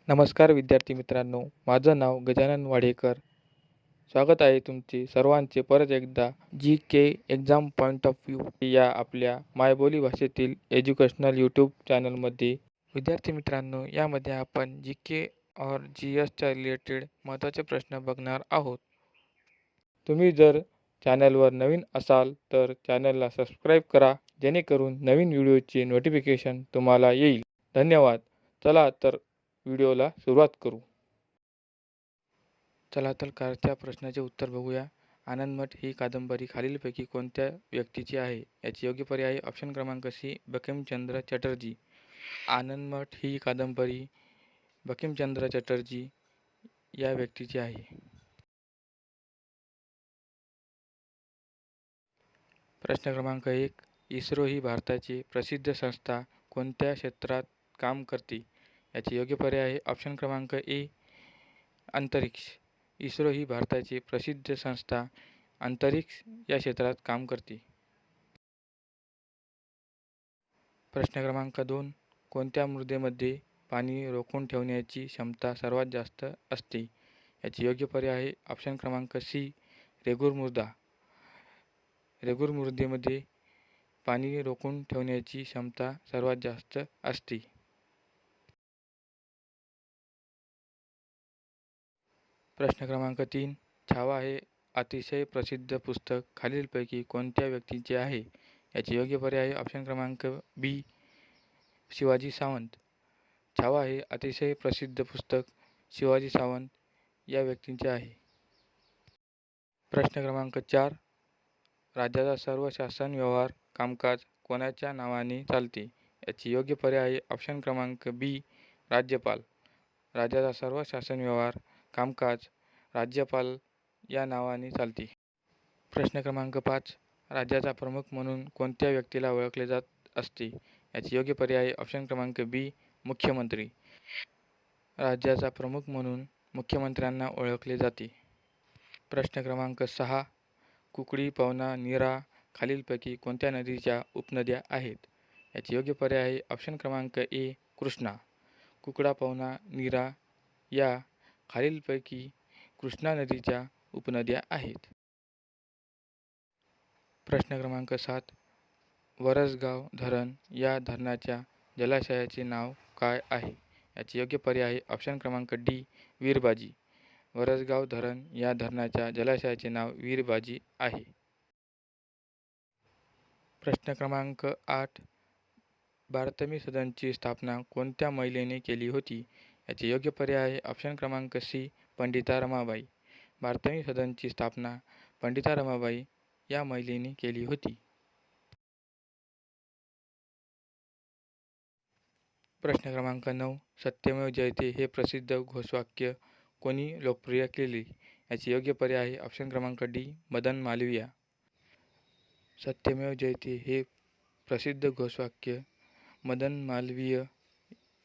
नमस्कार विद्यार्थी मित्रांनो, माझं नाव गजानन वाडेकर. स्वागत आहे तुमचे सर्वांचे परत एकदा जी के एक्झाम पॉईंट ऑफ व्ह्यू या आपल्या मायबोली भाषेतील एज्युकेशनल यूट्यूब चॅनलमध्ये. विद्यार्थी मित्रांनो, यामध्ये आपण जी के और जी एसच्या रिलेटेड महत्त्वाचे प्रश्न बघणार आहोत. तुम्ही जर चॅनलवर नवीन असाल तर चॅनलला सबस्क्राईब करा, जेणेकरून नवीन व्हिडिओचे नोटिफिकेशन तुम्हाला येईल. धन्यवाद. चला तर व्हिडिओला सुरुवात करू. चला तर खालच्या प्रश्नाचे उत्तर बघूया. आनंदमठ ही कादंबरी खालीलपैकी कोणत्या व्यक्तीची आहे? याचे योग्य पर्याय ऑप्शन क्रमांक सी बंकिमचंद्र चटर्जी. आनंदमठ ही कादंबरी बंकिमचंद्र चटर्जी या व्यक्तीची आहे. प्रश्न क्रमांक 1. इस्रो ही भारताची प्रसिद्ध संस्था कोणत्या क्षेत्रात काम करते? याचे योग्य पर्याय आहे ऑप्शन क्रमांक ए अंतरिक्ष. इस्रो ही भारताची प्रसिद्ध संस्था अंतरिक्ष या क्षेत्रात काम करते. प्रश्न क्रमांक 2. कोणत्या मृदेमध्ये पाणी रोखून ठेवण्याची क्षमता सर्वात जास्त असते? याचे योग्य पर्याय आहे ऑप्शन क्रमांक सी रेगूर मृदा. रेगूर मृदेमध्ये पाणी रोखून ठेवण्याची क्षमता सर्वात जास्त असते. प्रश्न क्रमांक 3. छावा हे अतिशय प्रसिद्ध पुस्तक खालीलपैकी कोणत्या व्यक्तीचे आहे? याचे योग्य पर्याय आहे ऑप्शन क्रमांक बी शिवाजी सावंत. छावा हे अतिशय प्रसिद्ध पुस्तक शिवाजी सावंत या व्यक्तींचे आहे. प्रश्न क्रमांक 4. राज्याचा सर्व शासन व्यवहार कामकाज कोणाच्या नावाने चालते? याचे योग्य पर्याय आहे ऑप्शन क्रमांक बी राज्यपाल. राज्याचा सर्व शासन व्यवहार कामकाज राज्यपाल या नावाने चालते. प्रश्न क्रमांक 5. राज्याचा प्रमुख म्हणून कोणत्या व्यक्तीला ओळखले जात असते? याचे योग्य पर्याय आहे ऑप्शन क्रमांक बी मुख्यमंत्री. राज्याचा प्रमुख म्हणून मुख्यमंत्र्यांना ओळखले जाते. प्रश्न क्रमांक 6. कुकडी, पवना, नीरा खालीलपैकी कोणत्या नदीच्या उपनद्या आहेत? याचे योग्य पर्याय आहे ऑप्शन क्रमांक ए कृष्णा. कुकडा, पवना, नीरा या खालीलपैकी कृष्णा नदीच्या उपनद्या आहेत. प्रश्न क्रमांक 7. वरसगाव धरण या धरणाच्या जलाशयाचे नाव काय आहे? याचे योग्य पर्याय आहे ऑप्शन क्रमांक डी वीरबाजी. वरसगाव धरण या धरणाच्या जलाशयाचे नाव वीरबाजी आहे. प्रश्न क्रमांक 8. बारातमी सदनची स्थापना कोणत्या महिलेने केली होती? याचे योग्य पर्याय आहे ऑप्शन क्रमांक सी पंडिता रमाबाई. बारातमी सदनची स्थापना पंडिता रमाबाई या महिलेने केली होती. प्रश्न क्रमांक 9. सत्यमेव जयते हे प्रसिद्ध घोषवाक्य कोणी लोकप्रिय केले? याचे योग्य पर्याय आहे ऑप्शन क्रमांक डी मदन मालवीय. सत्यमेव जयते हे प्रसिद्ध घोषवाक्य मदन मालवीय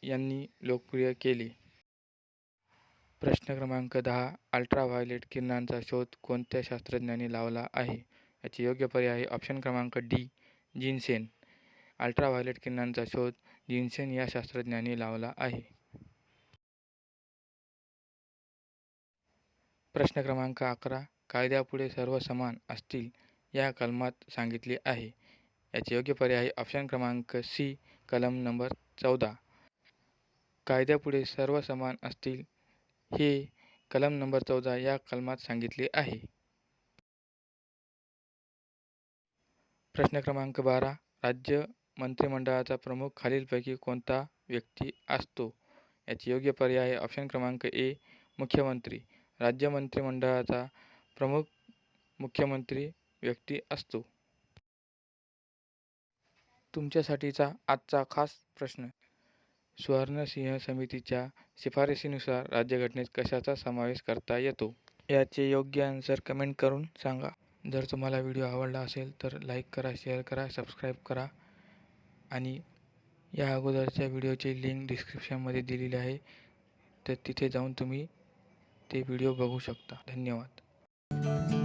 यांनी लोकप्रिय केले. प्रश्न क्रमांक 10. अल्ट्राव्हायोलेट किरणांचा शोध कोणत्या शास्त्रज्ञाने लावला आहे? याचे योग्य पर्याय आहे ऑप्शन क्रमांक डी जिनसेन. अल्ट्राव्हायोलेट किरणांचा शोध जिनसेन या शास्त्रज्ञाने लावला आहे. प्रश्न क्रमांक 11. कायद्यापुढे सर्व समान असतील या कलमात सांगितले आहे. याचे योग्य पर्याय आहे ऑप्शन क्रमांक सी कलम नंबर 14. कायद्यापुढे सर्व समान असतील हे कलम नंबर 14 या कलमात सांगितले आहे. प्रश्न क्रमांक 12. राज्य मंत्रिमंडळाचा प्रमुख खालीलपैकी कोणता व्यक्ती असतो? याचे योग्य पर्याय आहे ऑप्शन क्रमांक ए मुख्यमंत्री. राज्य मंत्रिमंडळाचा प्रमुख मुख्यमंत्री व्यक्ती असतो. तुमच्यासाठीचा आजचा खास प्रश्न. सुवर्णसिंह समितीच्या शिफारशीनुसार राज्यघटनेत कशाचा समावेश करता येतो? याचे योग्य आन्सर कमेंट करून सांगा. जर तुम्हाला व्हिडिओ आवडला असेल तर लाईक करा, शेअर करा, सबस्क्राईब करा आणि या अगोदरच्या व्हिडिओची लिंक डिस्क्रिप्शनमध्ये दिलेली आहे, तर तिथे जाऊन तुम्ही ते व्हिडिओ बघू शकता. धन्यवाद.